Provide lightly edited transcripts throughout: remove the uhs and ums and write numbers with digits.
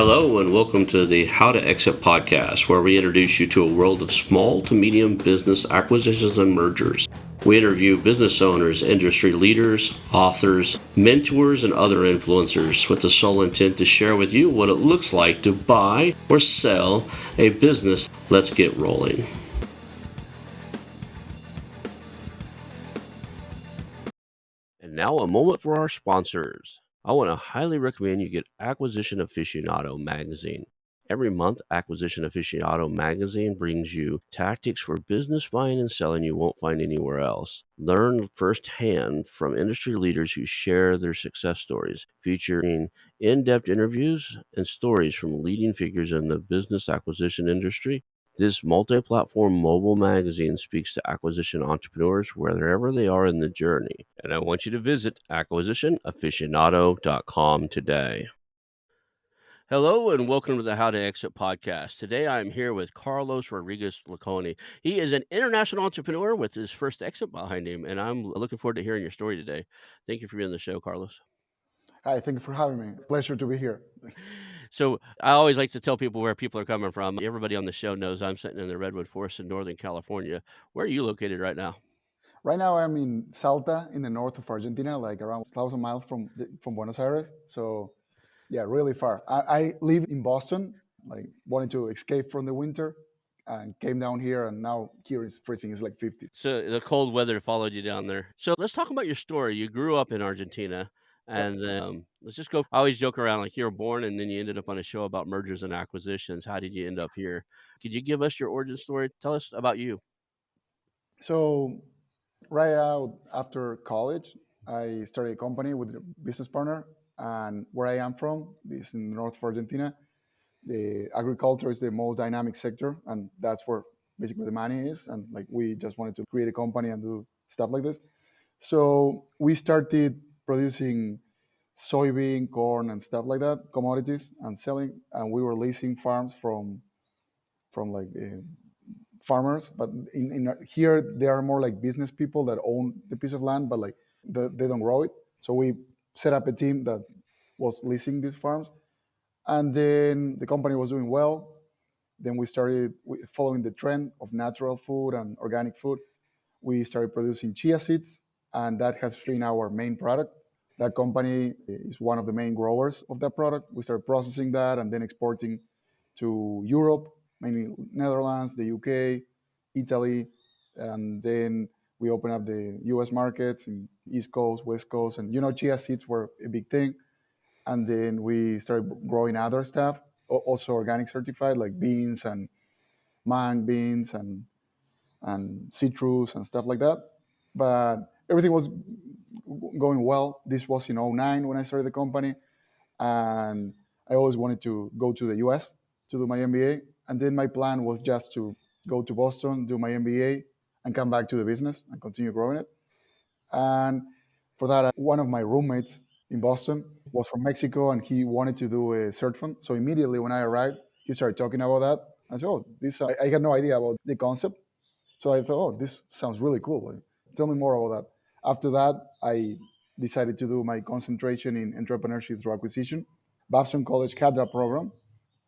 Hello, and welcome to the How to Exit podcast, where we introduce you to a world of small to medium business acquisitions and mergers. We interview business owners, industry leaders, authors, mentors, and other influencers with the sole intent to share with you what it looks like to buy or sell a business. Let's get rolling. And now a moment for our sponsors. I want to highly recommend you get Acquisition Aficionado magazine. Every month, Acquisition Aficionado magazine brings you tactics for business buying and selling you won't find anywhere else. Learn firsthand from industry leaders who share their success stories, featuring in-depth interviews and stories from leading figures in the business acquisition industry. This multi-platform mobile magazine speaks to acquisition entrepreneurs wherever they are in the journey. And I want you to visit acquisitionaficionado.com today. Hello and welcome to the How to Exit podcast. Today I'm here with Carlos Rodriguez Laconi. He is an international entrepreneur with his first exit behind him, and I'm looking forward to hearing your story today. Thank you for being on the show, Carlos. Hi, thank you for having me. Pleasure to be here. So I always like to tell people where people are coming from. Everybody on the show knows I'm sitting in the Redwood Forest in Northern California. Where are you located right now? Right now, I'm in Salta, in the north of Argentina, like around 1,000 miles from Buenos Aires. So, yeah, really far. I live in Boston, like wanted to escape from the winter, and came down here. And now here is freezing. It's like 50. So the cold weather followed you down there. So let's talk about your story. You grew up in Argentina, Yep. and let's just go. I always joke around like you were born and then you ended up on a show about mergers and acquisitions. How did you end up here? Could you give us your origin story? Tell us about you. So, right out after college, I started a company with a business partner. And where I am from is in the north of Argentina. The agriculture is the most dynamic sector, and that's where basically the money is. And like we just wanted to create a company and do stuff like this. So we started producing soybean, corn, and stuff like that, commodities, and selling. And we were leasing farms from like farmers. But in here, there are more like business people that own the piece of land, but like they don't grow it. So we set up a team that was leasing these farms, and then the company was doing well. Then we started following the trend of natural food and organic food. We started producing chia seeds, and that has been our main product. That company is one of the main growers of that product. We started processing that and then exporting to Europe, mainly Netherlands, the UK, Italy, and then we opened up the US markets in East Coast, West Coast, and chia seeds were a big thing. And then we started growing other stuff, also organic certified, like beans and mang beans and citrus and stuff like that. But everything was going well. This was in '09 when I started the company, and I always wanted to go to the US to do my MBA. And then my plan was just to go to Boston, do my MBA, and come back to the business and continue growing it. And for that, one of my roommates in Boston was from Mexico, and he wanted to do a search fund. So immediately when I arrived, he started talking about that. I said, "Oh, this I had no idea about the concept." So I thought, "Oh, this sounds really cool. Like, tell me more about that." After that, I decided to do my concentration in entrepreneurship through acquisition. Babson College had that program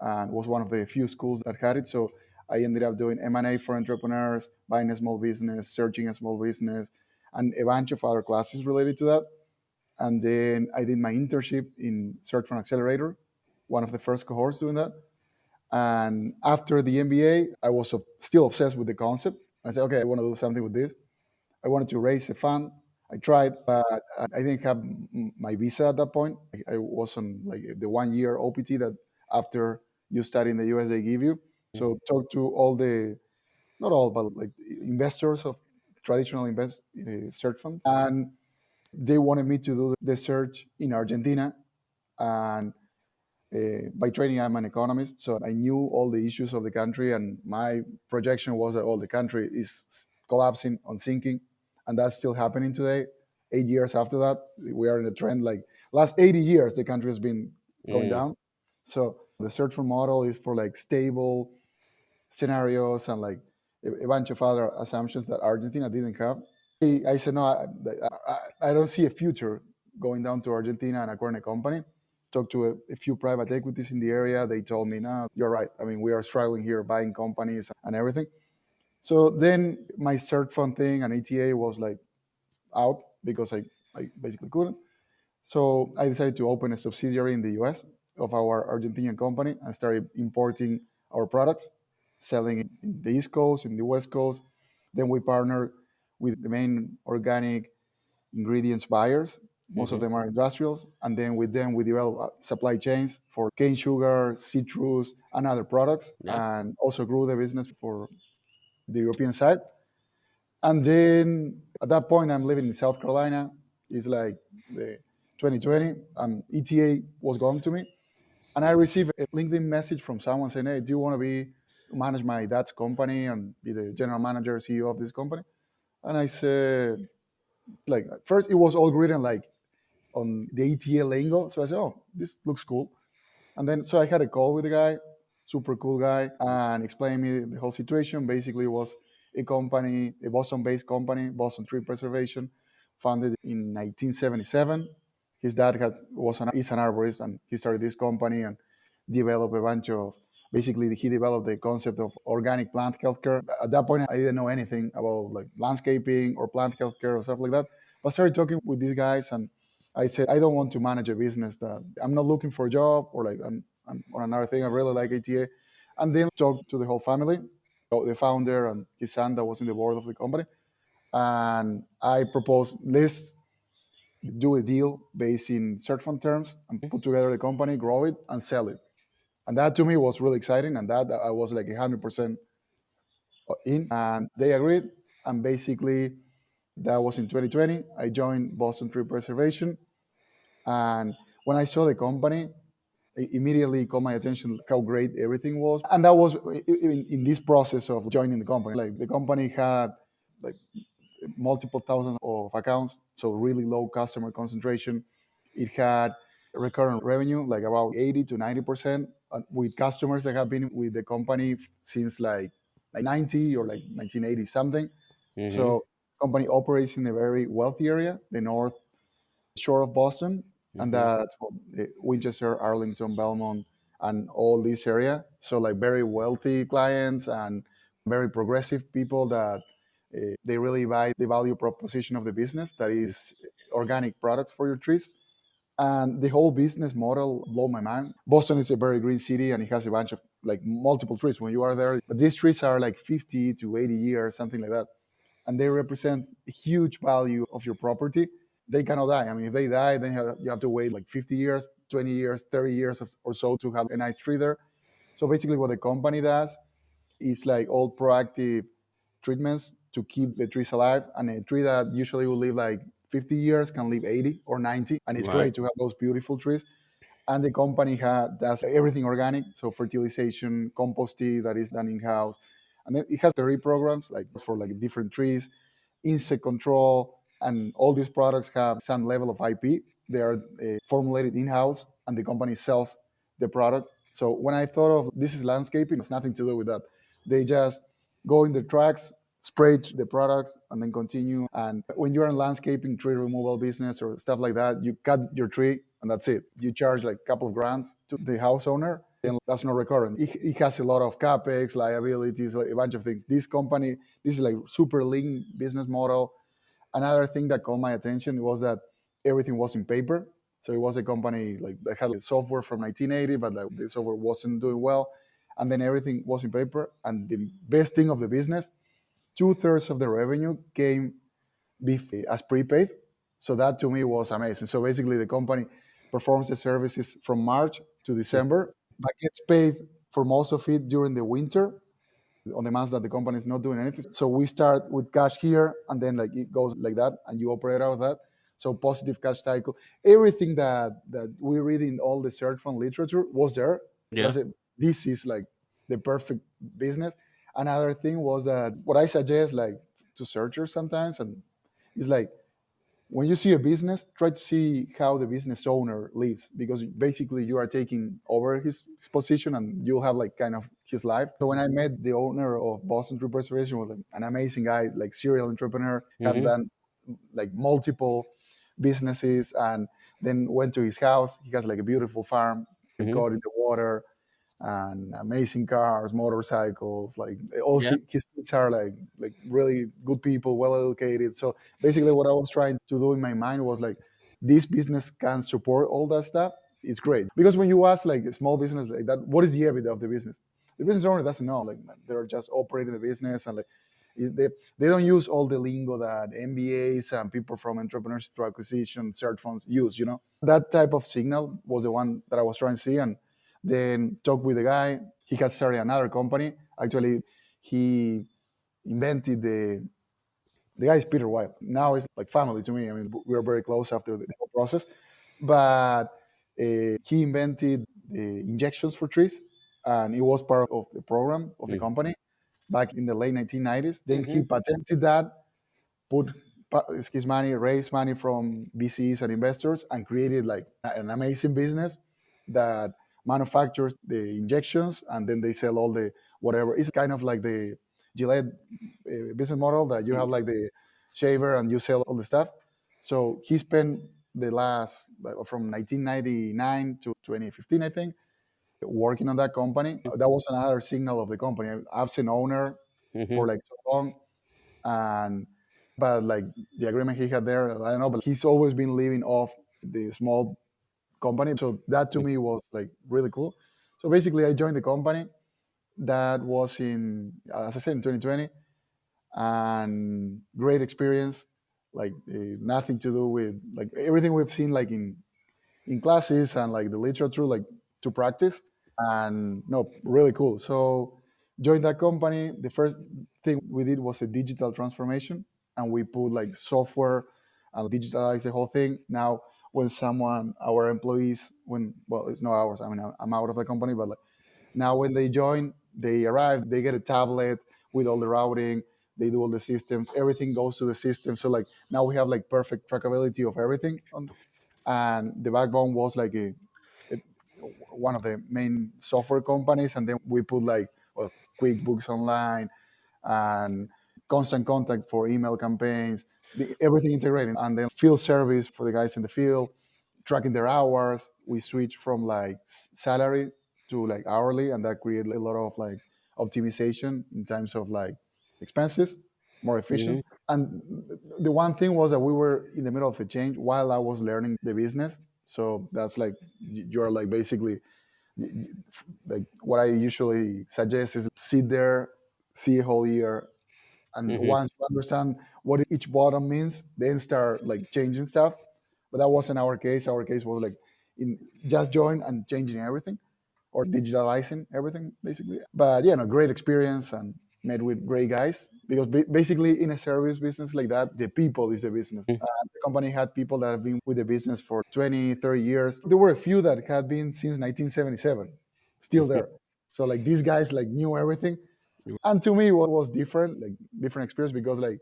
and was one of the few schools that had it. So I ended up doing M&A for entrepreneurs, buying a small business, searching a small business, and a bunch of other classes related to that. And then I did my internship in Search for an Accelerator, one of the first cohorts doing that. And after the MBA, I was still obsessed with the concept. I said, okay, I want to do something with this. I wanted to raise a fund. I tried, but I didn't have my visa at that point. I was on like the 1 year OPT that after you study in the US, they give you. So talk to all the, not all, but like investors of traditional search funds. And they wanted me to do the search in Argentina. And by training, I'm an economist, so I knew all the issues of the country, and my projection was that all the country is collapsing, on sinking, and that's still happening today. 8 years after that, we are in a trend like last 80 years, the country has been going down. So the search for model is for like stable scenarios and like a bunch of other assumptions that Argentina didn't have. I said, no, I don't see a future going down to Argentina and acquiring a company. talked to a few private equities in the area. They told me, no, you're right. I mean, we are struggling here buying companies and everything. So then my search fund thing and ETA was like out because I basically couldn't. So I decided to open a subsidiary in the US of our Argentinian company and started importing our products, selling in the East Coast, in the West Coast. Then we partnered with the main organic ingredients buyers. Most of Hmm. them are industrials. And then with them, we developed supply chains for cane sugar, citrus, and other products, Yeah. and also grew the business for the European side. And then at that point, I'm living in South Carolina. It's like the 2020, and ETA was going to me. And I received a LinkedIn message from someone saying, hey, do you want to manage my dad's company and be the general manager, CEO of this company? And I said, like, first it was all written like on the ETA lingo. So I said, oh, this looks cool. And then, so I had a call with the guy, super cool guy, and explained me the whole situation. Basically, it was a company, a Boston-based company, Boston Tree Preservation, founded in 1977. His dad is an arborist, and he started this company and developed a bunch of. Basically, he developed the concept of organic plant healthcare. At that point, I didn't know anything about like landscaping or plant healthcare or stuff like that. But I started talking with these guys, and I said, I don't want to manage a business that I'm not looking for a job or like I'm on another thing. I really like ATA. And then talked to the whole family, the founder and his son that was in the board of the company. And I proposed, let's do a deal based in search fund terms and put together the company, grow it, and sell it. And that to me was really exciting. And that I was like 100% in. And they agreed. And basically, that was in 2020. I joined Boston Tree Preservation. And when I saw the company, it immediately caught my attention how great everything was. And that was in this process of joining the company. Like the company had like multiple thousands of accounts, so really low customer concentration. It had recurrent revenue, like about 80 to 90%, with customers that have been with the company since like 90 or like 1980 something. Hmm. So company operates in a very wealthy area, the north shore of Boston, and Hmm. that's Winchester, Arlington, Belmont, and all this area. So like very wealthy clients and very progressive people that they really buy the value proposition of the business that is organic products for your trees. And the whole business model blew my mind. Boston is a very green city and it has a bunch of like multiple trees when you are there. But these trees are like 50 to 80 years, something like that. And they represent a huge value of your property. They cannot die. I mean, if they die, then you have to wait like 50 years, 20 years, 30 years or so to have a nice tree there. So basically, what the company does is like all proactive treatments to keep the trees alive. And a tree that usually will live like 50 years can live 80 or 90. And it's Right. great to have those beautiful trees. And the company does everything organic, so fertilization, composting that is done in house, and then it has 30 programs like for like different trees, insect control, and all these products have some level of IP. They are formulated in house, and the company sells the product. So when I thought of this is landscaping, it's nothing to do with that. They just go in the tracks, spray the products, and then continue. And when you're in landscaping, tree removal business or stuff like that, you cut your tree and that's it. You charge like a couple of grand to the house owner, and that's not recurrent. It has a lot of capex, liabilities, like a bunch of things. This company, this is like super lean business model. Another thing that caught my attention was that everything was in paper. So it was a company like that had software from 1980, but like, the software wasn't doing well. And then everything was in paper. And the best thing of the business, two-thirds of the revenue came as prepaid. So that to me was amazing. So basically, the company performs the services from March to December, but gets paid for most of it during the winter on the months that the company is not doing anything. So we start with cash here, and then like it goes like that, and you operate out of that. So positive cash cycle. Everything that we read in all the search fund literature was there. So I Yeah. said, this is like the perfect business. Another thing was that what I suggest like to searchers sometimes, and it's like when you see a business, try to see how the business owner lives because basically you are taking over his position and you'll have like kind of his life. So when I met the owner of Boston Tree Preservation, was like an amazing guy, like serial entrepreneur, had Hmm. done like multiple businesses, and then went to his house. He has like a beautiful farm, Mhm. got in the water, and amazing cars, motorcycles. Like all Yeah. his kids are like really good people, well educated. So basically, what I was trying to do in my mind was like, this business can support all that stuff. It's great because when you ask like a small business like that, what is the EBITDA of the business? The business owner doesn't know. Like they're just operating the business and like they don't use all the lingo that MBAs and people from entrepreneurship through acquisition search funds use. That type of signal was the one that I was trying to see, and then talk with the guy. He had started another company. Actually, he invented the guy is Peter Wild. Now it's like family to me. I mean, we were very close after the whole process. But he invented the injections for trees, and it was part of the program of the Mhm. company back in the late 1990s. Then he Mhm. patented that, put his money, raised money from VCs and investors, and created like an amazing business that manufactures the injections, and then they sell all the whatever. It's kind of like the Gillette business model that you have Mhm. like the shaver and you sell all the stuff. So he spent the last from 1999 to 2015, I think, working on that company. That was another signal of the company. Absent owner for Mhm. like so long, and but like the agreement he had there, I don't know, but he's always been living off the small company. So that to Mhm. me was like really cool. So basically, I joined the company. That was in, as I said, in 2020, and great experience. Like nothing to do with like everything we've seen like in classes and like the literature, like to practice. And no, really cool. So joined that company. The first thing we did was a digital transformation, and we put like software and digitalize the whole thing. Now, when someone, our employees, when well, it's not ours. I mean, I'm out of the company, but like, now when they join, they arrive, they get a tablet with all the routing. They do all the systems. Everything goes to the system. So like now we have like perfect trackability of everything and the backbone was like a one of the main software companies, and then we put like well, QuickBooks Online and constant contact for email campaigns, everything integrated, and then field service for the guys in the field, tracking their hours. We switched from like salary to like hourly, and that created a lot of like optimization in terms of like expenses, more efficient. Mhm. And the one thing was that we were in the middle of a change while I was learning the business. So that's like you're like basically like what I usually suggest is sit there, see a whole year, and Mhm. once you understand what each bottom means, then start like changing stuff. But that wasn't our case. Our case was like in just join and changing everything or digitalizing everything basically. But yeah, no, great experience and met with great guys because basically in a service business like that, the people is the business. Mhm. The company had people that have been with the business for 20, 30 years. There were a few that had been since 1977, still Mhm. there. So like these guys like knew everything. And to me, what was different, like different experience because like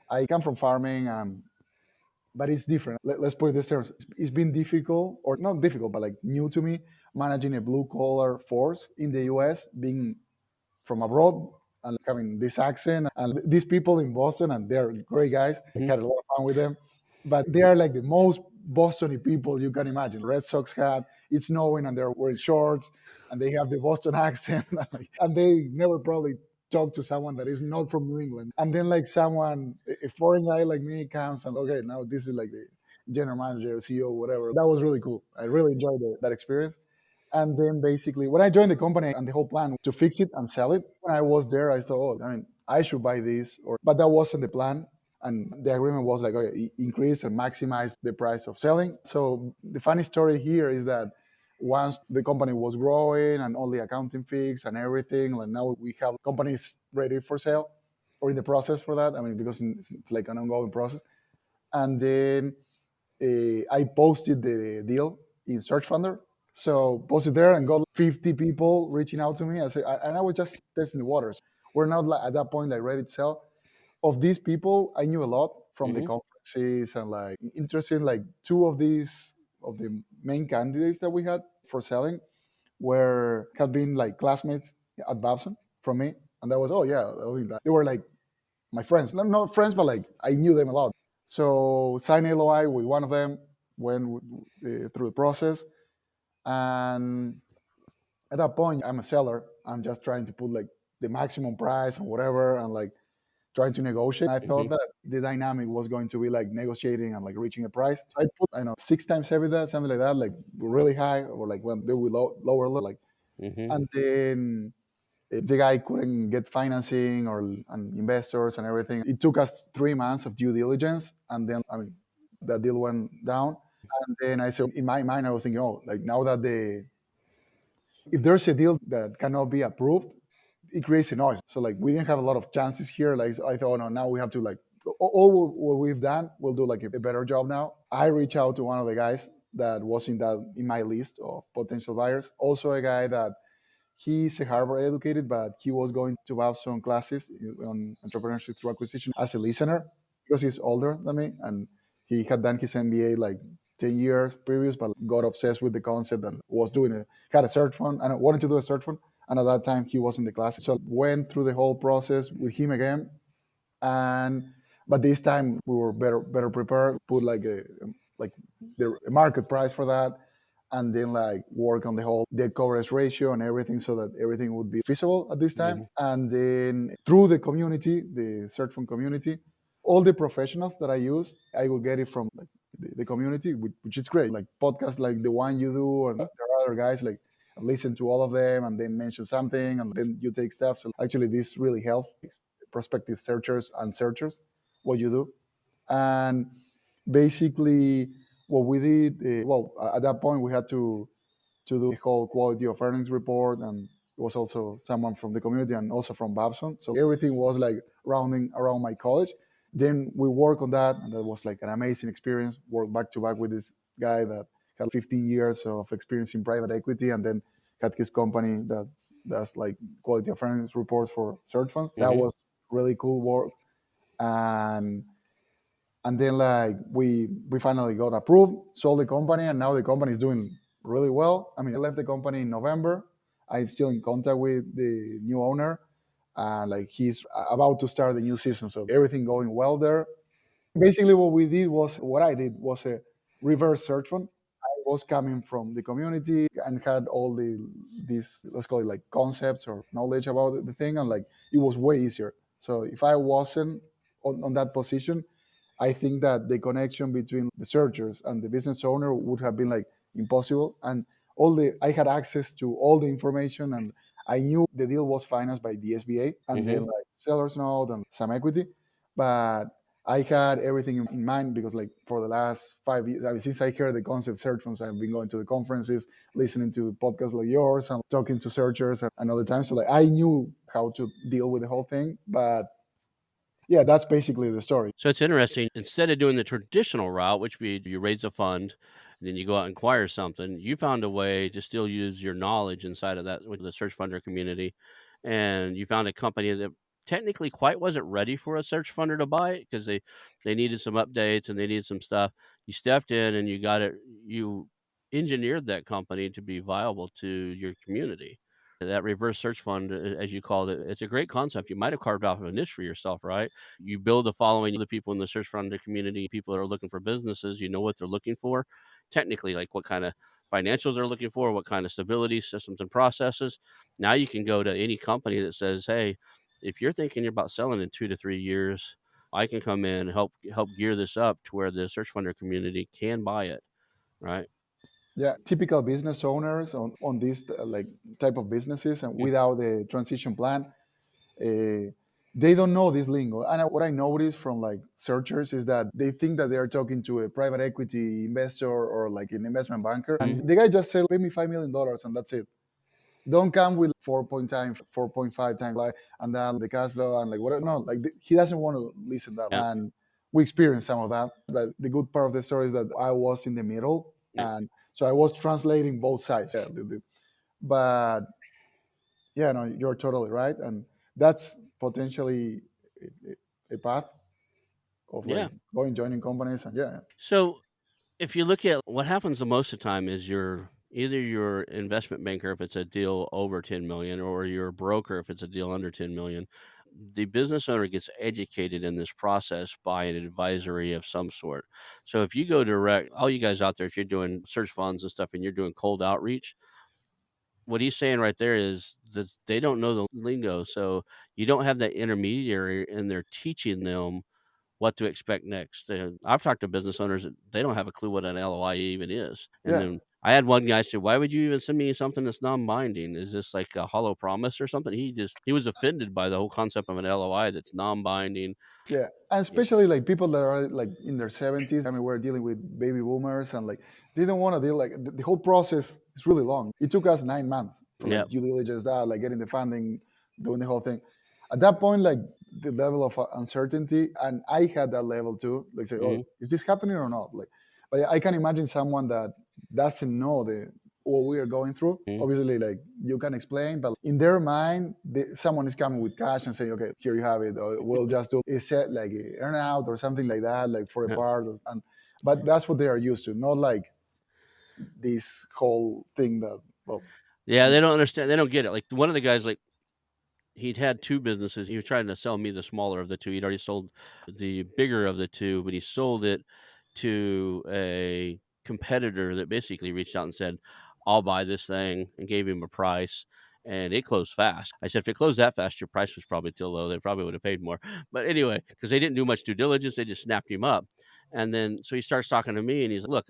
I come from farming, but it's different. Let's put it this terms. It's been difficult, or not difficult, but like new to me, managing a blue collar force in the US, being from abroad and having this accent. And these people in Boston, and they're great guys. I Mhm. had a lot of fun with them. But they are like the most Bostony people you can imagine. Red Sox hat, it's snowing, and they're wearing shorts, and they have the Boston accent. And they never probably talk to someone that is not from New England. And then like someone, a foreign guy like me comes and okay, now this is like the general manager, CEO, whatever. That was really cool. I really enjoyed that experience. And then basically, when I joined the company and the whole plan to fix it and sell it, when I was there, I thought, oh, I mean, I should buy this, but that wasn't the plan. And the agreement was like, okay, increase and maximize the price of selling. So the funny story here is that once the company was growing and all the accounting fees and everything, like now we have companies ready for sale or in the process for that. I mean, because it's like an ongoing process. And then I posted the deal in Search Funder. So posted there and got 50 people reaching out to me. And I was just testing the waters. We're not like, at that point like ready to sell. Of these people, I knew a lot from the Mhm. conferences and like interesting. Like two of these of the main candidates that we had for selling were had been like classmates at Babson from me, and that was oh yeah, they were like my friends, not friends, but like I knew them a lot. So signed LOI with one of them, went through the process, and at that point, I'm a seller. I'm just trying to put like the maximum price and whatever, and like trying to negotiate. I thought Mhm. that the dynamic was going to be like negotiating and like reaching a price. So I put, I know, six times EBITDA, something like that, like really high, or like when they will lower, like, Mhm. and then the guy couldn't get financing or and investors and everything. It took us 3 months of due diligence, and then I mean, that deal went down. And then I said, in my mind, I was thinking, oh, like now that if there's a deal that cannot be approved, it creates a noise. So like we didn't have a lot of chances here. Like so I thought, no, now we have to like all what we've done, we'll do like a better job now. I reached out to one of the guys that was in my list of potential buyers. Also a guy that he's a Harvard educated, but he was going to have some classes on entrepreneurship through acquisition as a listener because he's older than me, and he had done his MBA like 10 years previous, but got obsessed with the concept and was doing it. Had a search fund and wanted to do a search fund, and at that time he was in the class, so went through the whole process with him again. And but this time we were better prepared. Put like the market price for that, and then like work on the whole debt coverage ratio and everything so that everything would be feasible at this time. Mhm. And then through the community, the search fund community, all the professionals that I use, I will get it from like the community, which is great. Like podcasts like the one you do, and there are other guys like listen to all of them and then mention something and then you take steps. So actually, this really helps prospective searchers and searchers what you do. And basically, what we did, well, at that point, we had to do the whole quality of earnings report, and it was also someone from the community and also from Babson. So everything was like rounding around my college. Then we worked on that, and that was like an amazing experience. Worked back to back with this guy that had 15 years of experience in private equity, and then had his company that does like quality of earnings reports for search funds. That Mhm. was really cool work. And then like we finally got approved, sold the company, and now the company is doing really well. I mean, I left the company in November. I'm still in contact with the new owner, and like he's about to start the new season, so everything going well there. Basically, what I did was a reverse search fund. I was coming from the community and had all these, let's call it like concepts or knowledge about the thing, and like it was way easier. So if I wasn't on that position, I think that the connection between the searchers and the business owner would have been like impossible. And I had access to all the information, and I knew the deal was financed by the SBA and then Mhm. like seller's note and some equity. But I had everything in mind because like for the last 5 years, I mean, since I heard the concept search funds, I've been going to the conferences, listening to podcasts like yours and talking to searchers and other times. So like I knew how to deal with the whole thing. But yeah, that's basically the story. So it's interesting. Instead of doing the traditional route, which be you raise a fund, and then you go out and acquire something, you found a way to still use your knowledge inside of that with the search funder community, and you found a company that technically quite wasn't ready for a search funder to buy it because they needed some updates and they needed some stuff. You stepped in and you got it. You engineered that company to be viable to your community. That reverse search fund, as you called it, it's a great concept. You might have carved out a niche for yourself, right? You build a following of the people in the search fund community, people that are looking for businesses, you know what they're looking for. Technically, like what kind of financials they're looking for, what kind of stability systems and processes. Now you can go to any company that says, hey, if you're thinking you're about selling in 2 to 3 years, I can come in and help gear this up to where the search funder community can buy it, right? Yeah, typical business owners on this like type of businesses and Mm. without a transition plan, they don't know this lingo. And what I noticed from like searchers is that they think that they are talking to a private equity investor or like an investment banker, and Mhm. the guy just said, "Pay me $5 million," and that's it. Don't come with 4.5 times like and then the cash flow and like whatever. No, like he doesn't want to listen to that. Yeah. And we experienced some of that. But the good part of the story is that I was in the middle, Yeah. and so I was translating both sides. Yeah, but yeah, no, you're totally right, and that's potentially a path of like Yeah. going joining companies and yeah. So if you look at what happens the most of the time is you're either your investment banker if it's a deal over 10 million or your broker if it's a deal under 10 million. the business owner gets educated in this process by an advisory of some sort. So if you go direct, all you guys out there, if you're doing search funds and stuff and you're doing cold outreach, what he's saying right there is that they don't know the lingo. So you don't have that intermediary and they're teaching them what to expect next. I've talked to business owners that they don't have a clue what an LOI even is. And Yeah, then I had one guy say, "Why would you even send me something that's non-binding? Is this like a hollow promise or something?" He was offended by the whole concept of an LOI that's non-binding. yeah, and Yeah. especially like people that are like in their 70s. I mean, we're dealing with baby boomers, and like they don't want to deal like the whole process is really long. It took us 9 months for Yeah. like due diligence, that like getting the funding, doing the whole thing. At that point, like the level of uncertainty, and I had that level too. Like say, oh, Mhm. is this happening or not? Like, but I can imagine someone that doesn't know the what we are going through. Mhm. Obviously, like you can explain, but in their mind, someone is coming with cash and saying, "Okay, here you have it," or we'll just do a set like a earn out or something like that, like for a Yeah. part. And but that's what they are used to, not like this whole thing that well, Yeah, they don't understand. They don't get it. Like one of the guys, like he'd had 2 businesses. He was trying to sell me the smaller of the 2. He'd already sold the bigger of the 2, but he sold it to a competitor that basically reached out and said, "I'll buy this thing," and gave him a price, and it closed fast. I said, "If it closed that fast, your price was probably too low. They probably would have paid more." But anyway, because they didn't do much due diligence, they just snapped him up. And then so he starts talking to me and he's, "Look,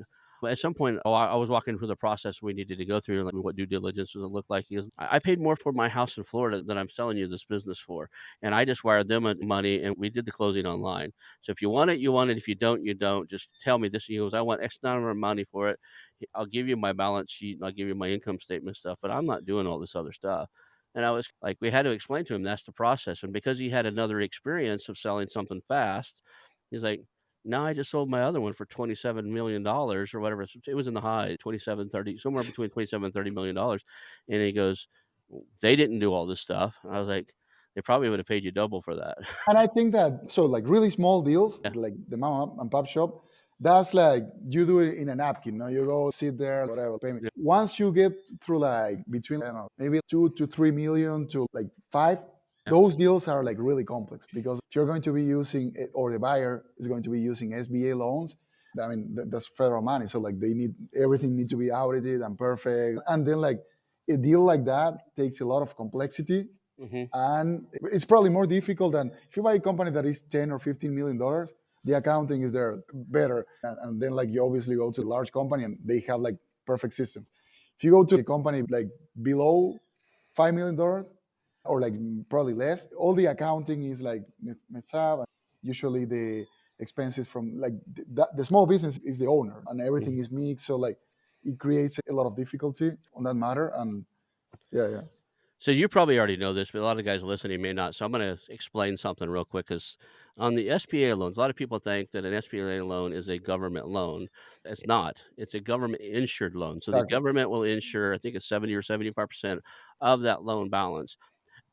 at some point, I was walking through the process we needed to go through, like what due diligence does it look like?" He goes, I paid more for my house in Florida than I'm selling you this business for. And I just wired them money and we did the closing online. So if you want it, you want it. If you don't, you don't. Just tell me this." He goes, "I want X amount of money for it. I'll give you my balance sheet and I'll give you my income statement stuff, but I'm not doing all this other stuff." And I was like, we had to explain to him that's the process. And because he had another experience of selling something fast, he's like, "Now I just sold my other one for $27 million or whatever." It was in the high 27, 30, somewhere between 27 and $30 million. And he goes, "They didn't do all this stuff." And I was like, "They probably would have paid you double for that." and I think that so like really small deals, Yeah. like the mom and pop shop, that's like you do it in a napkin. No, you go sit there, whatever, payment. Yeah. Once you get through like between I don't know, maybe 2 to 3 million to like 5, Yeah. those deals are like really complex because if you're going to be using it, or the buyer is going to be using SBA loans. I mean, that's federal money, so like they need everything need to be audited and perfect, and then like a deal like that takes a lot of complexity, Hmm. and it's probably more difficult than if you buy a company that is 10 or 15 million dollars. The accounting is there better, and then like you obviously go to a large company and they have like perfect systems. If you go to a company like below $5 million or like probably less, all the accounting is like messed up. Usually the expenses from like the small business is the owner and everything Hmm. is mixed, so like it creates a lot of difficulty on that matter. And yeah, yeah, So you probably already know this, but a lot of guys listening may not. So I'm going to explain something real quick because on the SBA loans, a lot of people think that an SBA loan is a government loan. It's not. It's a government insured loan. So the exactly. government will insure, I think it's 70 or 75% of that loan balance.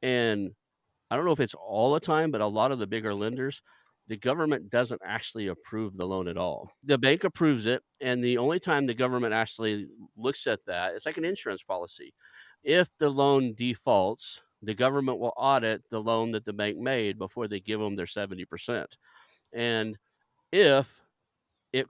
And I don't know if it's all the time, but a lot of the bigger lenders, the government doesn't actually approve the loan at all. The bank approves it, and the only time the government actually looks at that, it's like an insurance policy. If the loan defaults, the government will audit the loan that the bank made before they give them their 70%. And if it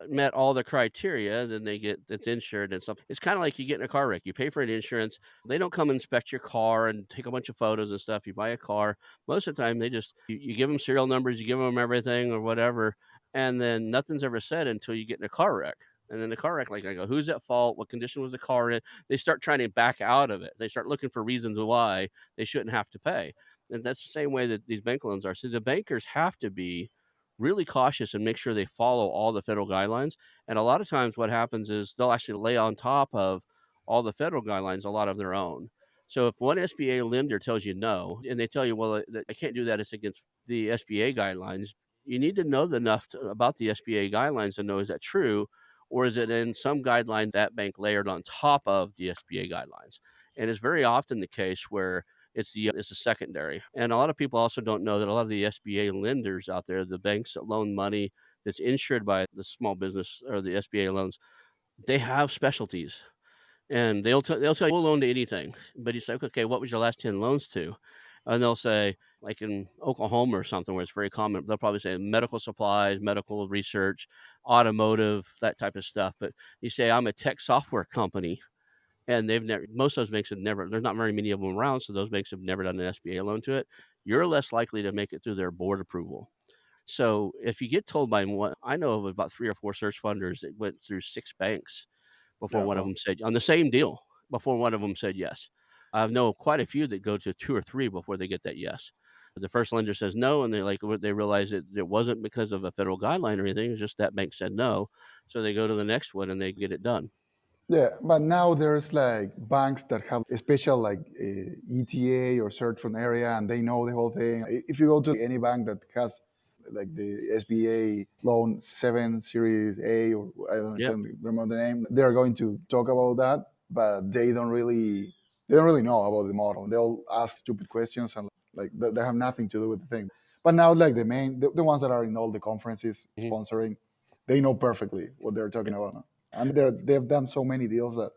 met all the criteria, then they get it's insured and stuff. It's kinda like you get in a car wreck. You pay for an insurance. They don't come inspect your car and take a bunch of photos and stuff. You buy a car. Most of the time, they just you give them serial numbers, you give them everything or whatever, and then nothing's ever said until you get in a car wreck. And then the car wreck, like, I go, "Who's at fault? What condition was the car in?" They start trying to back out of it. They start looking for reasons why they shouldn't have to pay. And that's the same way that these bank loans are. So the bankers have to be really cautious and make sure they follow all the federal guidelines. And a lot of times what happens is they'll actually lay on top of all the federal guidelines a lot of their own. So if one SBA lender tells you no, and they tell you, "Well, I can't do that, it's against the SBA guidelines," you need to know enough about the SBA guidelines to know, is that true? Or is it in some guideline that bank layered on top of the SBA guidelines? And it's very often the case where it's a secondary. And a lot of people also don't know that a lot of the SBA lenders out there, the banks that loan money that's insured by the small business or the SBA loans, they have specialties. And they'll tell you, "We'll loan to anything." But you say, "Okay, what was your last 10 loans to?" And they'll say, like in Oklahoma or something where it's very common, they'll probably say medical supplies, medical research, automotive, that type of stuff. But you say, I'm a tech software company, and they've never, most of those banks have never, there's not very many of them around. So those banks have never done an SBA loan to it. You're less likely to make it through their board approval. So if you get told by one, I know of about 3 or 4 search funders that went through 6 banks before Yeah. one of Well, them said on the same deal, before one of them said yes. I know quite a few that go to 2 or 3 before they get that yes. The first lender says no, and they realize that it wasn't because of a federal guideline or anything. It's just that bank said no, so they go to the next one and they get it done. yeah, but now there's like banks that have a special like ETA or search from area, and they know the whole thing. If you go to any bank that has like the SBA loan 7 Series A, or I Yep. don't remember the name, they're going to talk about that, but they don't really know about the model. They'll ask stupid questions and like they have nothing to do with the thing. But now like the ones that are in all the conferences Mhm. sponsoring, they know perfectly what they're talking about now. And they've done so many deals that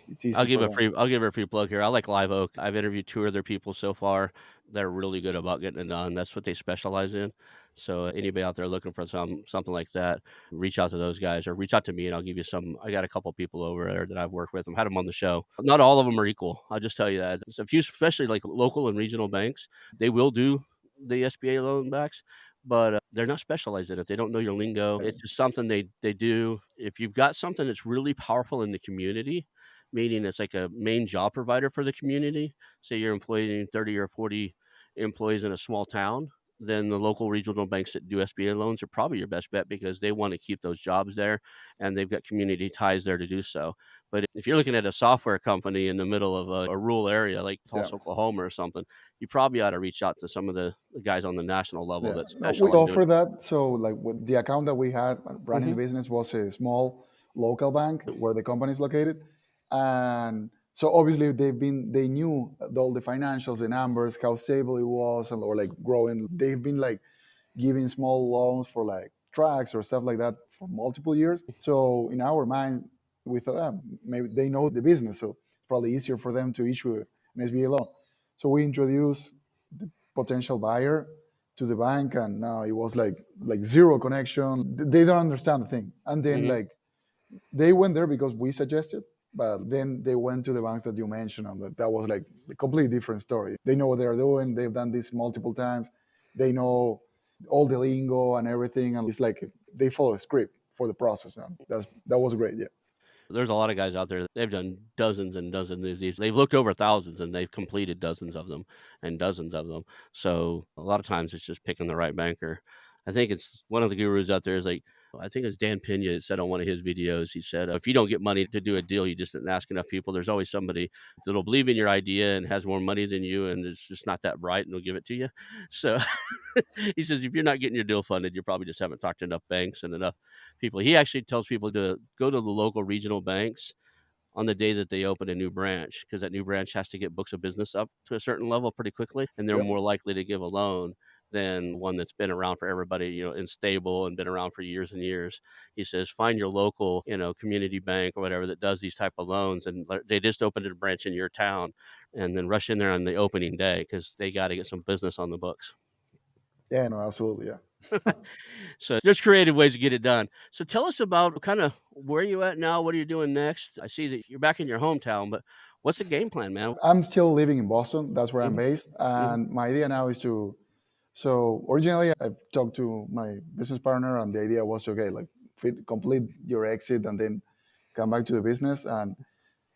it's easy for them. I'll give her a free plug here. I like Live Oak. I've interviewed 2 of their people so far. They're really good about getting it done. That's what they specialize in. So anybody out there looking for something like that, reach out to those guys or reach out to me and I'll give you some. I got a couple people over there that I've worked with. I've had them on the show. Not all of them are equal. I'll just tell you that. There's a few, especially like local and regional banks, they will do the SBA loan backs, but they're not specialized in it. They don't know your lingo. It's just something they do. If you've got something that's really powerful in the community, meaning it's like a main job provider for the community. Say you're employing 30 or 40 employees in a small town, then the local regional banks that do SBA loans are probably your best bet because they want to keep those jobs there and they've got community ties there to do so. But if you're looking at a software company in the middle of a rural area like Yeah. Tulsa, Oklahoma or something, you probably ought to reach out to some of the guys on the national level Yeah, that no, we specialize in offer that. So, like, with the account that we had running the it. business was a small local bank where the company is located, and so obviously they knew all the financials, the numbers, how stable it was, and or like growing. They've been like giving small loans for like tracks or stuff like that for multiple years. So in our mind, we thought maybe they know the business, so it's probably easier for them to issue an SBA loan. So we introduced the potential buyer to the bank, and now it was like zero connection. They don't understand the thing, and then Hmm. like they went there because we suggested, but then they went to the banks that you mentioned, and that was like a completely different story. They know what they're doing. They've done this multiple times. They know all the lingo and everything, and it's like they follow a script for the process. And that was great. Yeah. There's a lot of guys out there, they've done dozens and dozens of these. They've looked over thousands and they've completed dozens of them and dozens of them. So a lot of times it's just picking the right banker. I think it's one of the gurus out there is like, I think it's Dan Pena said on one of his videos, he said, if you don't get money to do a deal, you just didn't ask enough people. There's always somebody that'll believe in your idea and has more money than you and it's just not that bright and they'll give it to you. So he says, if you're not getting your deal funded, you probably just haven't talked to enough banks and enough people. He actually tells people to go to the local regional banks on the day that they open a new branch because that new branch has to get books of business up to a certain level pretty quickly, and they're Yep. more likely to give a loan than one that's been around for everybody, and stable and been around for years and years. He says, find your local, community bank or whatever that does these type of loans, and they just opened a branch in your town, and then rush in there on the opening day because they got to get some business on the books. Yeah. No. Absolutely. Yeah. So there's creative ways to get it done. So tell us about kind of where you at now. What are you doing next? I see that you're back in your hometown, but what's the game plan, man? I'm still living in Boston. That's where I'm Hmm. based, Hmm. and my idea now is to. So originally, I've talked to my business partner, and the idea was okay, like complete your exit and then come back to the business. And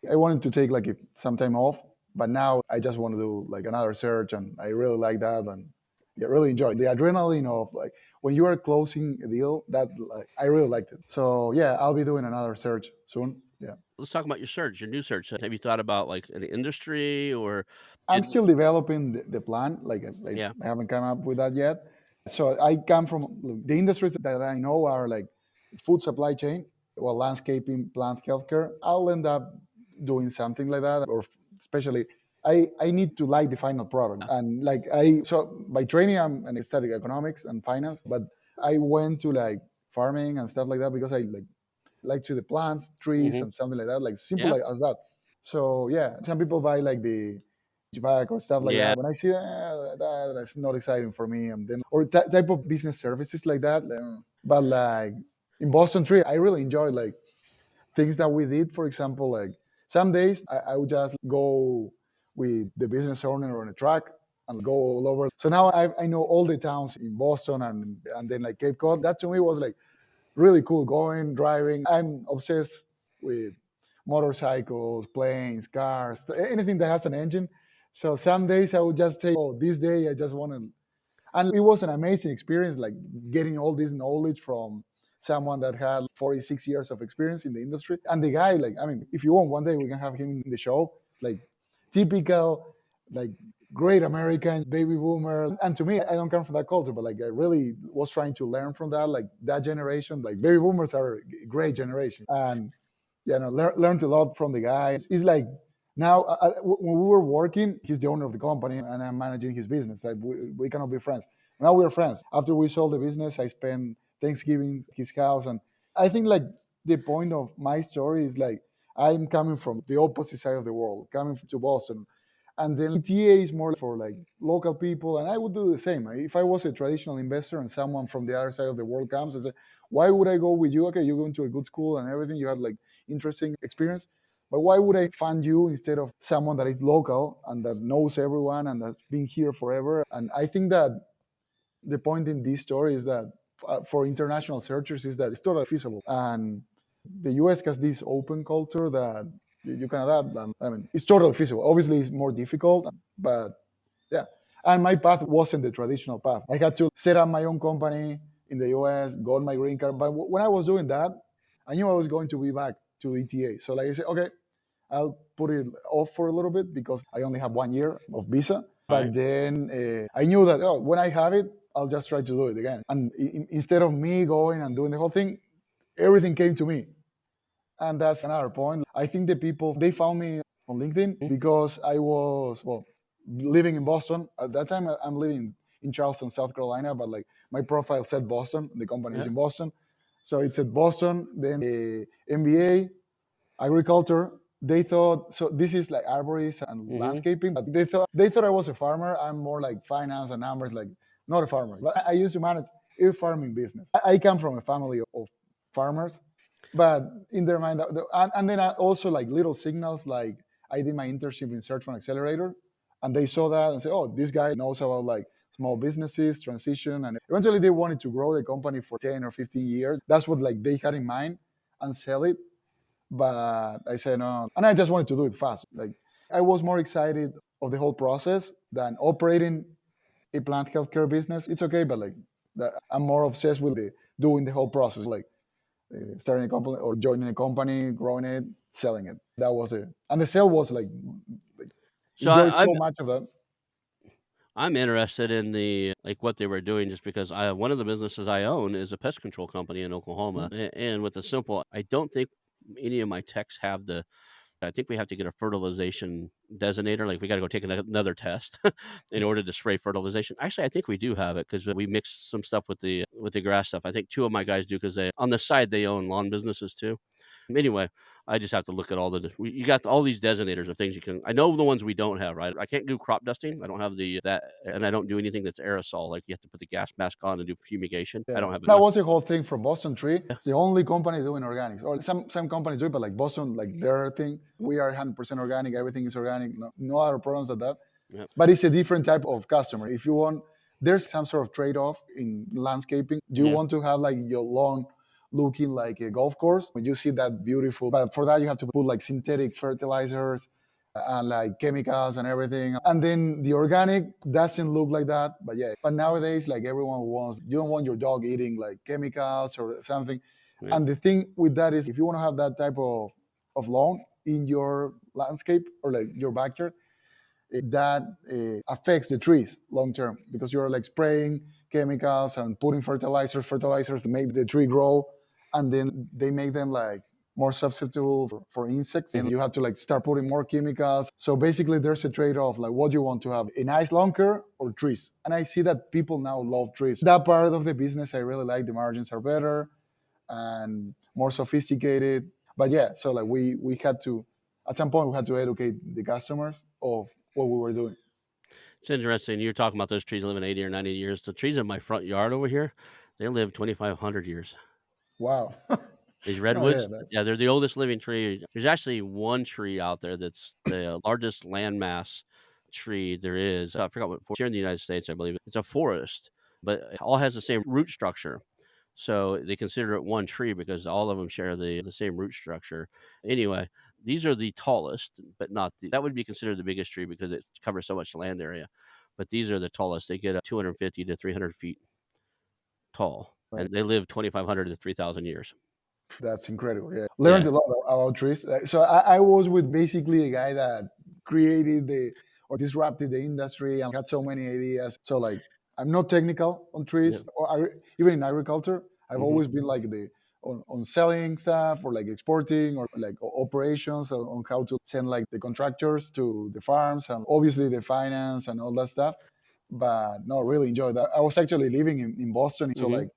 I wanted to take like some time off, but now I just want to do like another search, and I really like that, and I really enjoy the adrenaline of like when you are closing a deal. That like I really liked it. So yeah, I'll be doing another search soon. Yeah. Let's talk about your search, your new search. Have you thought about like an industry or I'm did still developing the plan. Like yeah. I haven't come up with that yet. So I come from the industries that I know are like food supply chain, well, landscaping, plant healthcare. I'll end up doing something like that, or especially I need to like the final product. And like so by training, I studied economics and finance, but I went to like farming and stuff like that because I like to the plants, trees, Hmm. and something like that, like simple Yeah. like as that. So yeah, some people buy like back or stuff like Yeah. that. When I see that's not exciting for me. And then or type of business services like that. But like in Boston Tree, I really enjoy like things that we did. For example, like some days I would just go with the business owner on a truck and go all over. So now I know all the towns in Boston and then like Cape Cod. That to me was like really cool going, driving. I'm obsessed with motorcycles, planes, cars, anything that has an engine. So some days I would just say, oh, this day I just want to. And it was an amazing experience, like getting all this knowledge from someone that had 46 years of experience in the industry. And the guy, like, I mean, if you want, one day we can have him in the show. Like, typical, like, great American baby boomer. And to me, I don't come from that culture, but like, I really was trying to learn from that. Like, that generation, like, baby boomers are a great generation. And learned a lot from the guy. It's like now when we were working, he's the owner of the company and I'm managing his business. Like we cannot be friends. Now we're friends. After we sold the business, I spent Thanksgiving at his house, and I think like the point of my story is like I'm coming from the opposite side of the world, coming to Boston. And then ETA is more for like local people, and I would do the same. If I was a traditional investor and someone from the other side of the world comes and says, "Why would I go with you? Okay, you're going to a good school and everything. You had like interesting experience, but why would I fund you instead of someone that is local and that knows everyone and that's been here forever?" And I think that the point in this story is that for international searchers is that it's totally feasible. And the US has this open culture that you can adapt. And, I mean, it's totally feasible. Obviously, it's more difficult, but yeah. And my path wasn't the traditional path. I had to set up my own company in the US, got my green card. But when I was doing that, I knew I was going to be back to ETA. So like I said, okay, I'll put it off for a little bit because I only have 1 year of visa. Right. But then I knew that when I have it, I'll just try to do it again. And instead of me going and doing the whole thing, everything came to me. And that's another point. I think the people, they found me on LinkedIn Mm. because I was, well, living in Boston. At that time, I'm living in Charleston, South Carolina, but like my profile said Boston. The company is Yeah. in Boston. So it said Boston, then MBA, agriculture. They thought so. This is like arborist and Hmm. landscaping, but they thought I was a farmer. I'm more like finance and numbers, like not a farmer. But I used to manage a farming business. I come from a family of farmers, but in their mind, and then I also like little signals. Like I did my internship in Search Fund Accelerator, and they saw that and said, "Oh, this guy knows about like small businesses, transition." And eventually, they wanted to grow the company for 10 or 15 years. That's what like they had in mind and sell it, but I said no, and I just wanted to do it fast. Like I was more excited of the whole process than operating a plant healthcare business. It's okay, but like I'm more obsessed with doing the whole process, like starting a company or joining a company, growing it, selling it. That was it, and the sale was like So enjoy I, so I'm much of that. I'm interested in the like what they were doing just because I one of the businesses I own is a pest control company in Oklahoma, and with the simple, I don't think any of my techs have the. I think we have to get a fertilization designator. Like we got to go take another test in order to spray fertilization. Actually, I think we do have it because we mix some stuff with the grass stuff. I think two of my guys do because they on the side they own lawn businesses too. Anyway, I just have to look at all you got all these designators of things you can. I know the ones we don't have, right? I can't do crop dusting. I don't have the that, and I don't do anything that's aerosol. Like you have to put the gas mask on and do fumigation. I Yeah, don't have it. that was the whole thing from Boston Tree. Yeah, It's the only company doing organics. Or some companies do it, but like Boston, like their thing, we are 100% organic. Everything is organic. No other problems than that. yeah, But it's a different type of customer. If you want, there's some sort of trade-off in landscaping. Do you yeah, want to have like your lawn looking like a golf course when you see that beautiful? But for that, you have to put like synthetic fertilizers and like chemicals and everything. And then the organic doesn't look like that. But yeah, but nowadays, like everyone wants, you don't want your dog eating like chemicals or something. yeah. And the thing with that is if you want to have that type of lawn in your landscape or like your backyard, that affects the trees long term because you're like spraying chemicals and putting fertilizers to make the tree grow, and then they make them like more susceptible for insects, and Mhm. you have to like start putting more chemicals. So basically there's a trade-off, like what you want to have, a nice lawn care or trees. And I see that people now love trees. That part of the business I really like. The margins are better and more sophisticated. But yeah, so like we had to, at some point we had to educate the customers of what we were doing. It's interesting. You're talking about those trees living 80 or 90 years. The trees in my front yard over here, they live 2,500 years. Wow. These Oh yeah, redwoods, yeah, they're the oldest living tree. There's actually one tree out there that's the largest landmass tree there is. I forgot what here in the United States, I believe it's a forest, but it all has the same root structure. So they consider it one tree because all of them share the same root structure. Anyway, these are the tallest, but not that would be considered the biggest tree because it covers so much land area. But these are the tallest. They get 250 to 300 feet tall, right. and they live 2,500 to 3,000 years. That's incredible. Yeah, learned Yeah. a lot about trees. So I was with basically a guy that created the or disrupted the industry and had so many ideas. So like I'm not technical on Yeah. trees or even in agriculture. I've Hmm. always been like the on selling stuff or like exporting or like operations on how to send like the contractors to the farms and obviously the finance and all that stuff. But no, really enjoyed that. I was actually living in Boston, so Hmm. like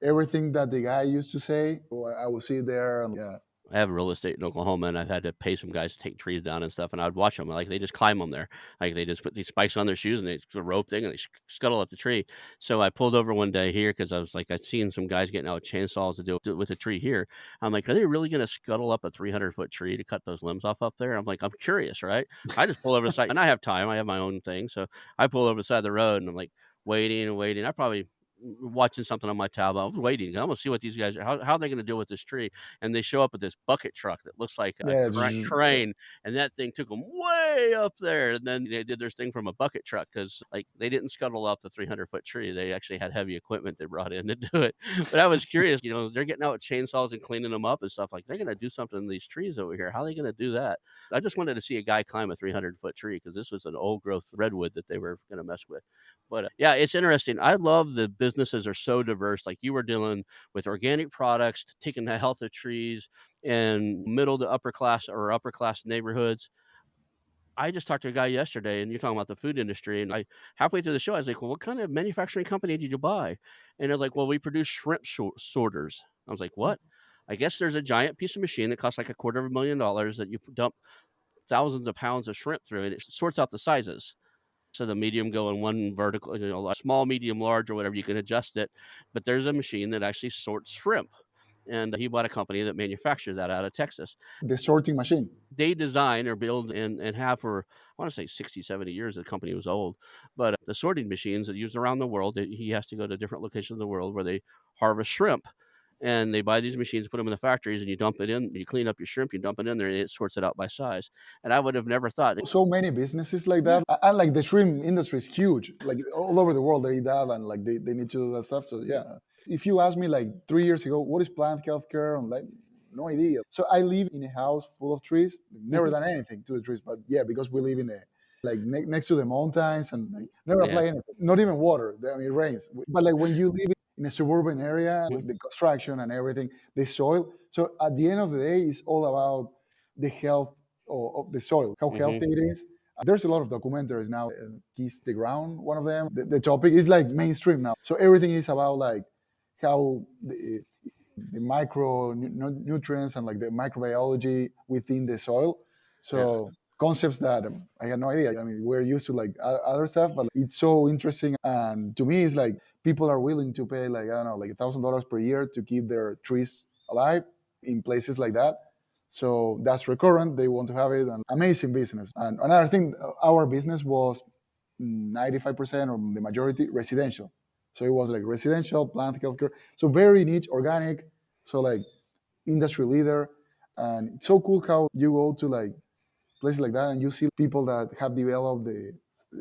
everything that the guy used to say, I would sit there and yeah, I have real estate in Oklahoma, and I've had to pay some guys to take trees down and stuff, and I would watch them. Like they just climb them there, like they just put these spikes on their shoes and they it's a rope thing and they scuttle up the tree. So I pulled over one day here because I was like, I'd seen some guys getting out chainsaws to do it with a tree here. I'm like, are they really going to scuttle up a 300-foot tree to cut those limbs off up there? I'm like, I'm curious, right? I just pull over the side, and I have time. I have my own thing, so I pull over the side of the road, and I'm like waiting and waiting. I probably watching something on my tablet. I was waiting. I'm gonna see what these guys how are they gonna deal with this tree, and they show up with this bucket truck that looks like a yeah, crane, and that thing took them way up there, and then they did their thing from a bucket truck because like they didn't scuttle up the 300-foot tree. They actually had heavy equipment they brought in to do it. But I was curious, they're getting out with chainsaws and cleaning them up and stuff. Like they're gonna do something in these trees over here. How are they gonna do that? I just wanted to see a guy climb a 300-foot tree because this was an old growth redwood that they were gonna mess with. But yeah, it's interesting. I love the businesses are so diverse. Like you were dealing with organic products, taking the health of trees in middle to upper class or upper class neighborhoods. I just talked to a guy yesterday, and you're talking about the food industry. And I halfway through the show, I was like, "Well, what kind of manufacturing company did you buy?" And they're like, "Well, we produce shrimp sorters." I was like, "What?" I guess there's a giant piece of machine that costs like $250,000 that you dump thousands of pounds of shrimp through, and it sorts out the sizes. So the medium go in one vertical, a small, medium, large, or whatever. You can adjust it, but there's a machine that actually sorts shrimp, and he bought a company that manufactures that out of Texas. the sorting machine. They design or build and have for I want to say 60, 70 years. The company was old, but the sorting machines that used around the world. He has to go to different locations of the world where they harvest shrimp. And they buy these machines, put them in the factories, and you dump it in. You clean up your shrimp, you dump it in there, and it sorts it out by size. And I would have never thought. So many businesses like Yeah. that, and like the shrimp industry is huge. Like all over the world, they eat that, and like they need to do that stuff. So yeah, if you asked me like 3 years ago, what is plant healthcare? I'm like, no idea. So I live in a house full of trees. Never Mhm. done anything to the trees, but yeah, because we live in a like next to the mountains and like, never Yeah. apply anything. Not even water. I mean, it rains. But like when you live in a suburban area Mhm. with the construction and everything, the soil. So at the end of the day, it's all about the health of the soil, how Mhm. healthy it is. There's a lot of documentaries now. Kiss the Ground, one of them. The topic is like mainstream now. So everything is about like how the micro nutrients and like the microbiology within the soil. Yeah. So concepts that I had no idea. I mean, we're used to like other stuff, but it's so interesting. And to me, it's like people are willing to pay like I don't know, like $1,000 per year to keep their trees alive in places like that. So that's recurrent. They want to have it. And amazing business. And another thing, our business was 95% or the majority residential. So it was like residential, plant healthcare. So very niche, organic. So like industry leader. And it's so cool how you go to like places like that and you see people that have developed the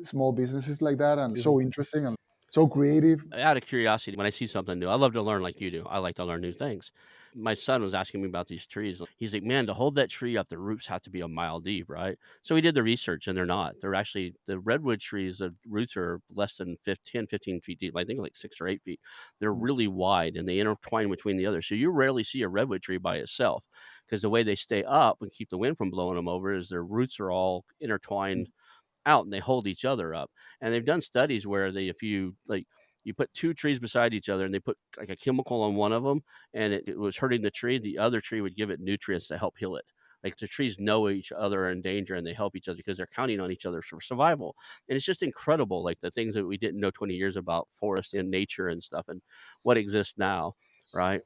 small businesses like that and Mhm. so interesting and so creative. Out of curiosity, when I see something new, I love to learn like you do. I like to learn new things. My son was asking me about these trees. He's like, "Man, to hold that tree up, the roots have to be a mile deep, right?" So we did the research, and they're not. They're actually the redwood trees. The roots are less than 15, 15 feet deep. I think like 6 or 8 feet. They're really wide, and they intertwine between the others. So you rarely see a redwood tree by itself because the way they stay up and keep the wind from blowing them over is their roots are all intertwined out and they hold each other up. And they've done studies where if you like, you put two trees beside each other and they put like a chemical on one of them and it was hurting the tree, the other tree would give it nutrients to help heal it. Like the trees know each other are in danger and they help each other because they're counting on each other for survival. And it's just incredible, like the things that we didn't know 20 years about forest and nature and stuff and what exists now, right?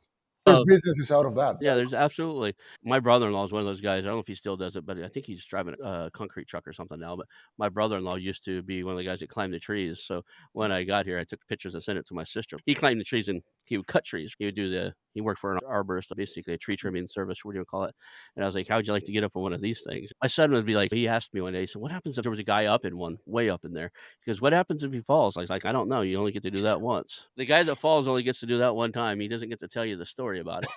There's businesses out of that. Yeah, there's absolutely. My brother-in-law is one of those guys. I don't know if he still does it, but I think he's driving a concrete truck or something now. But my brother-in-law used to be one of the guys that climbed the trees. So when I got here, I took pictures and sent it to my sister. He climbed the trees and he would cut trees. He worked for an arborist, basically a tree trimming service. What do you call it? And I was like, "How'd you like to get up on one of these things?" My son would be like, he asked me one day, he said, "What happens if there was a guy up in one, way up in there?" Because what happens if he falls? I was like, "I don't know. You only get to do that once. The guy that falls only gets to do that one time. He doesn't get to tell you the story about it."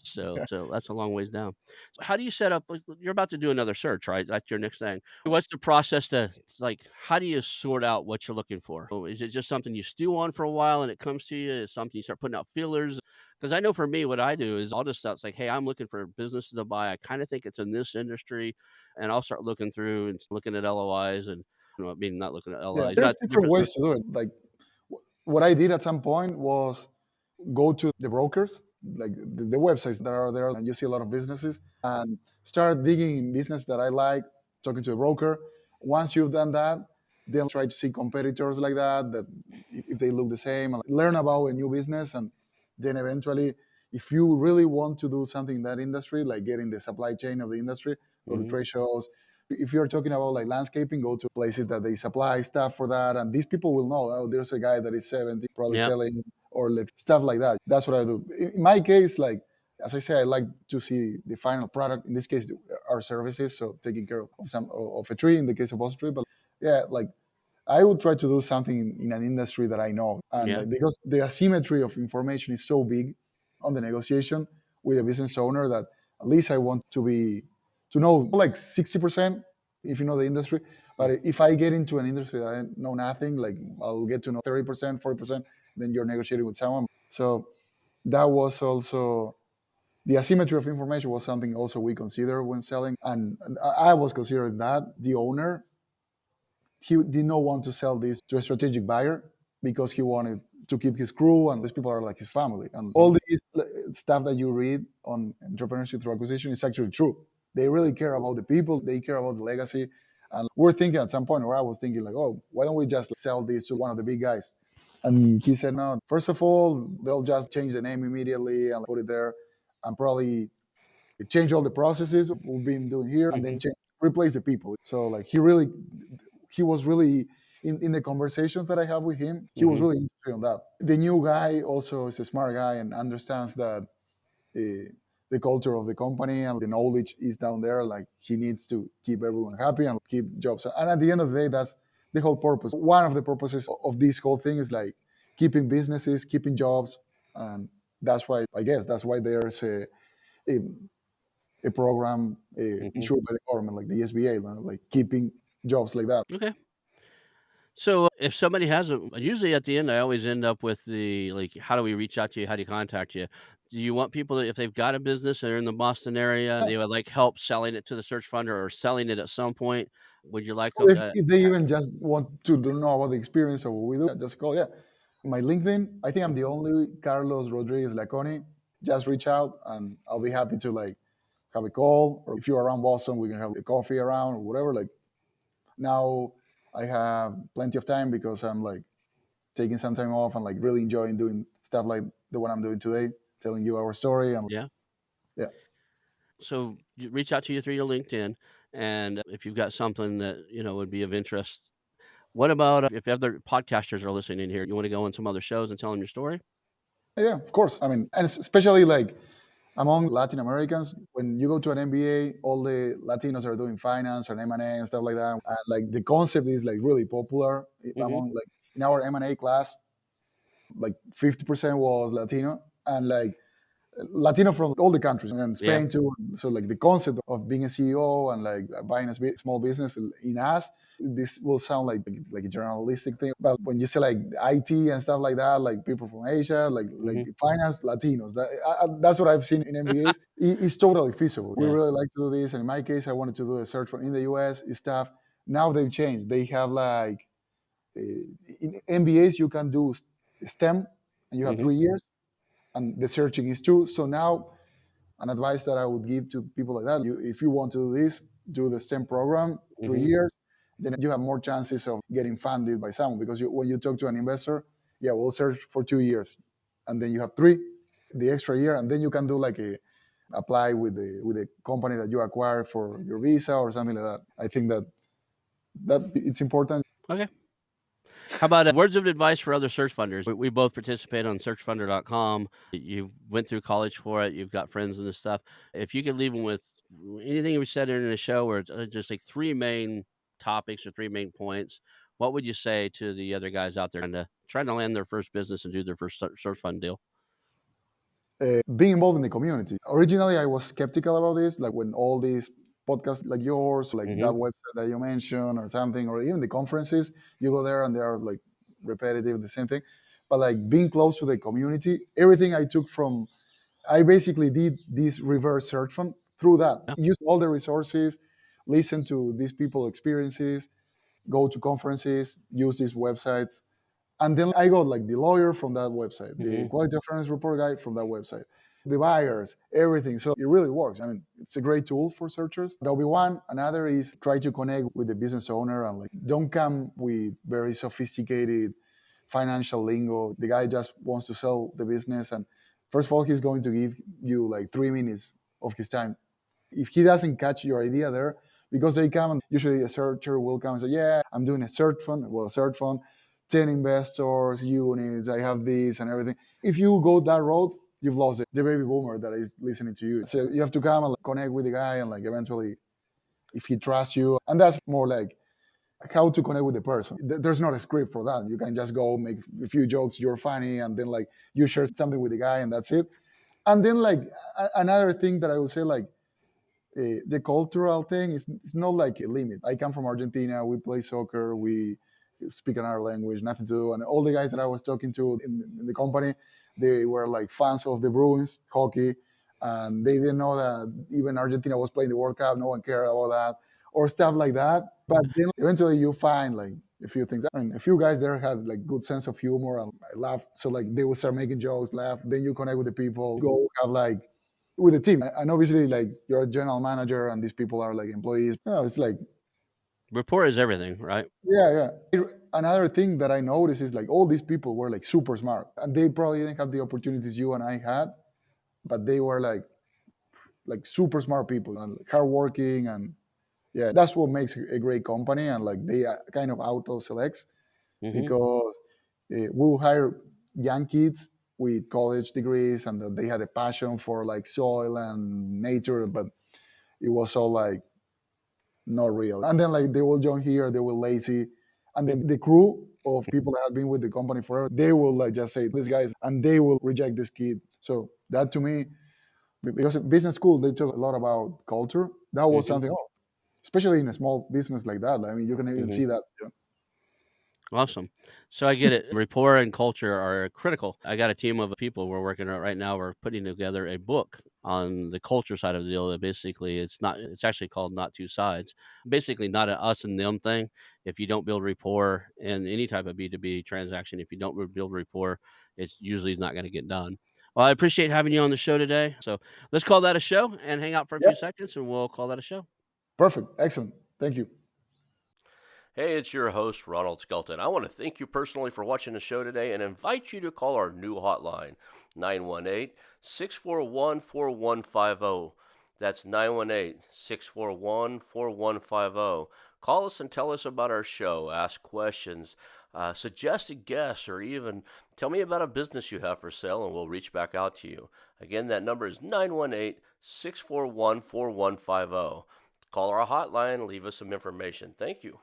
So that's a long ways down. So how do you set up like, you're about to do another search, right? That's your next thing. What's the process to like, how do you sort out what you're looking for? Oh, is it just something you stew on for a while and it comes to you? Is something you start putting out feelers? Because I know for me, what I do is I'll just start like, hey, I'm looking for businesses to buy. I kind of think it's in this industry, and I'll start looking through and looking at LOIs and I mean not looking at Yeah, LOIs, there's not different different. ways to do it. Like what I did at some point was go to the brokers, like the websites that are there, and you see a lot of businesses, and start digging in business that I like, talking to a broker. Once you've done that, then try to see competitors like that if they look the same, and learn about a new business, and then eventually, if you really want to do something in that industry, like getting the supply chain of the industry, go to Mhm. trade shows. If you're talking about like landscaping, go to places that they supply stuff for that, and these people will know. Oh, there's a guy that is 70, probably Yep. selling or like stuff like that. That's what I do. In my case, like as I say, I like to see the final product. In this case, our services, so taking care of some of a tree in the case of us tree. But yeah, like I would try to do something in an industry that I know, and Yeah. like, because the asymmetry of information is so big on the negotiation with a business owner that at least I want to know like 60% if you know the industry. But Mm. if I get into an industry that I know nothing, like I'll get to know 30%, 40%. Then you're negotiating with someone. So that was also the asymmetry of information was something also we consider when selling, and I was considering that the owner he did not want to sell this to a strategic buyer because he wanted to keep his crew and these people are like his family and all Mhm. this stuff that you read on entrepreneurship through acquisition is actually true. They really care about the people, they care about the legacy, and we're thinking at some point, or I was thinking like, oh, why don't we just sell this to one of the big guys? And he said no, first of all they'll just change the name immediately and put it there and probably change all the processes we've been doing here and then Mhm. replace the people. So like he was really in the conversations that I have with him, he was Mhm. really interested on that. The new guy also is a smart guy and understands that the culture of the company and the knowledge is down there. Like he needs to keep everyone happy and keep jobs. And at the end of the day, that's the whole purpose. One of the purposes of this whole thing is like keeping businesses, keeping jobs, and that's why I guess that's why there's a, a program Mhm. insured by the government, like the SBA, like keeping jobs like that. Okay. So, if somebody has a usually at the end, I always end up with the, like, how do we reach out to you? How do you contact you? Do you want people that if they've got a business, they're in the Boston area, they would like help selling it to the search funder or selling it at some point, would you like So them if they even just want to know about the experience of what we do, just call, yeah. My LinkedIn, I think I'm the only Carlos Rodriguez Laconi. Just reach out and I'll be happy to like have a call. Or if you're around Boston, we can have a coffee around or whatever. Like now I have plenty of time because I'm like taking some time off and like really enjoying doing stuff like the one I'm doing today, telling you our story. And Yeah. yeah, So, you reach out to you through your LinkedIn, and if you've got something that, would be of interest. What about if other podcasters are listening here, you wanna go on some other shows and tell them your story? yeah, of course. I mean, and especially like among Latin Americans, when you go to an MBA, all the Latinos are doing finance and M&A and stuff like that. And like the concept is like really popular Mhm. among like in our M&A class, like 50% was Latino and like Latino from all the countries and Yeah. Spain too. So like the concept of being a CEO and like buying a small business in us, this will sound like a journalistic thing. But when you say like IT and stuff like that, like people from Asia, like Mhm. finance Latinos, that's what I've seen in MBAs. It's totally feasible. We Yeah. really like to do this. And in my case, I wanted to do a search for in the US stuff. Now they've changed. They have like in MBAs you can do STEM and you have Mhm. 3 years and the searching is two. So now an advice that I would give to people like that, if you want to do this, do the STEM program, 3 years, then you have more chances of getting funded by someone, because when you talk to an investor, yeah, we'll search for 2 years, and then you have three, the extra year, and then you can do like a apply with the company that you acquire for your visa or something like that. I think that it's important. Okay. How about words of advice for other search funders? We both participate on searchfunder.com. You went through college for it. You've got friends and this stuff. If you could leave them with anything we said in the show, or just like three main topics or three main points, what would you say to the other guys out there trying to land their first business and do their first search fund deal? Being involved in the community. Originally, I was skeptical about this, like when all these podcasts like yours, like that Mm-hmm. website that you mentioned, or something, or even the conferences, you go there and they are like repetitive, the same thing. But like being close to the community, everything I took from, I basically did this reverse search fund through that. Yeah. Use all the resources, listen to these people experiences, go to conferences, use these websites. And then I got like the lawyer from that website, the Mm-hmm. quality assurance report guy from that website, the buyers, everything. So it really works. I mean, it's a great tool for searchers. That'll be one. Another is try to connect with the business owner, and like don't come with very sophisticated financial lingo. The guy just wants to sell the business, and first of all, he's going to give you like 3 minutes of his time. If he doesn't catch your idea there, because they come and usually a searcher will come and say, yeah, I'm doing a search fund. Well, a search fund, 10 investors, units, I have this and everything. If you go that road, you've lost it. The baby boomer that is listening to you. So you have to come and like, connect with the guy, and like eventually, if he trusts you, and that's more like how to connect with the person. There's not a script for that. You can just go make a few jokes, you're funny, and then like you share something with the guy, and that's it. And then like another thing that I would say, like the cultural thing is, it's not like a limit. I come from Argentina. We play soccer. We speak another language. Nothing to do. And all the guys that I was talking to in the company, they were like fans of the Bruins hockey, and they didn't know that even Argentina was playing the World Cup. No one cared about that or stuff like that. But then eventually you find like a few things. I mean, a few guys there had like good sense of humor, and I laugh. So like they would start making jokes, laugh. Then you connect with the people. Go have like with the team. And obviously, like you're a general manager, and these people are like employees. You know, it's like, Rapport is everything, right? yeah, yeah. Another thing that I noticed is like all these people were like super smart, and they probably didn't have the opportunities you and I had, but they were like super smart people and like, hardworking, and yeah, that's what makes a great company. And like they kind of auto selects, Mm-hmm. because we'll hire young kids with college degrees, and that they had a passion for like soil and nature, but it was all like not real. And then like they will join here, they will lazy, and then the crew of people that have been with the company forever, they will like just say these guys, and they will reject this kid. So that to me, because in business school they talk a lot about culture. That was Mm-hmm. something, oh, especially in a small business like that. I mean, you can even Mm-hmm. see that. Awesome. So I get it. Rapport and culture are critical. I got a team of people we're working on right now. We're putting together a book on the culture side of the deal. That basically, it's actually called Not Two Sides. Basically, not an us and them thing. If you don't build rapport in any type of B2B transaction, if you don't build rapport, it's usually not going to get done. Well, I appreciate having you on the show today. So let's call that a show and hang out for a Yep, few seconds, and we'll call that a show. perfect, excellent, thank you. Hey, it's your host, Ronald Skelton. I want to thank you personally for watching the show today and invite you to call our new hotline, 918 641 4150. That's 918 641 4150. Call us and tell us about our show, ask questions, suggest a guest, or even tell me about a business you have for sale, and we'll reach back out to you. Again, that number is 918 641 4150. Call our hotline, leave us some information. Thank you.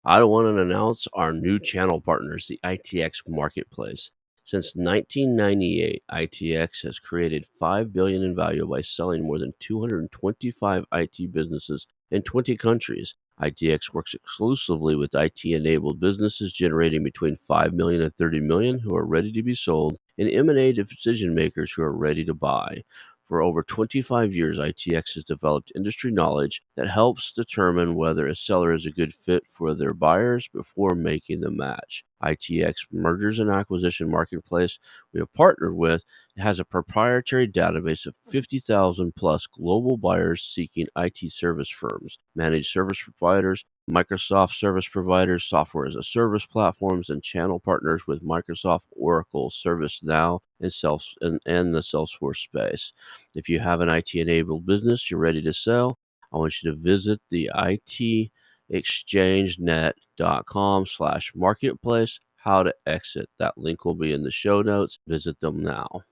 I want to announce our new channel partners, the ITX Marketplace. Since 1998, ITX has created $5 billion in value by selling more than 225 IT businesses in 20 countries. ITX works exclusively with IT-enabled businesses generating between 5 million and 30 million who are ready to be sold, and M&A decision makers who are ready to buy. For over 25 years, ITX has developed industry knowledge that helps determine whether a seller is a good fit for their buyers before making the match. ITX Mergers and Acquisition Marketplace we have partnered with has a proprietary database of 50,000 plus global buyers seeking IT service firms, managed service providers, Microsoft service providers, software as a service platforms, and channel partners with Microsoft, Oracle, ServiceNow, and the Salesforce space. If you have an IT-enabled business you're ready to sell, I want you to visit the itexchangenet.com/marketplace. How to exit. That link will be in the show notes. Visit them now.